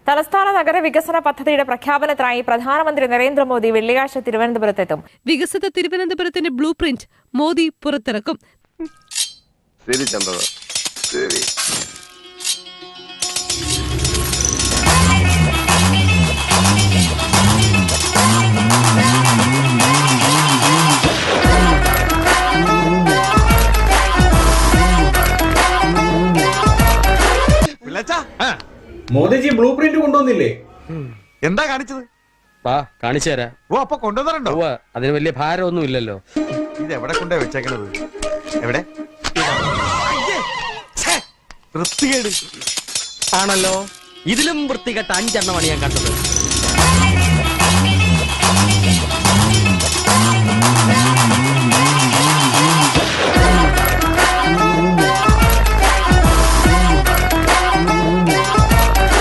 തലസ്ഥാന നഗര വികസന പദ്ധതിയുടെ പ്രഖ്യാപനത്തിനായി പ്രധാനമന്ത്രി നരേന്ദ്രമോദി വെള്ളിയാഴ്ച തിരുവനന്തപുരത്തെത്തും. വികസിത തിരുവനന്തപുരത്തിന്റെ ബ്ലൂ പ്രിന്റ് മോദി പുറത്തിറക്കും. മോദിജി ബ്ലൂ പ്രിന്റ് കൊണ്ടുവന്നില്ലേ? എന്താ കാണിച്ചത്? കാണിച്ചു തരാം. ഓ, അപ്പൊ കൊണ്ടുവന്നിട്ടുണ്ടോ? അതിന് വലിയ ഭാരമൊന്നും ഇല്ലല്ലോ. ഇത് എവിടെ കൊണ്ടേ വെച്ചേക്കണത്? എവിടെ? വൃത്തികേട് ആണല്ലോ. ഇതിലും വൃത്തികെട്ട 5 എണ്ണമാണ് ഞാൻ കണ്ടത്.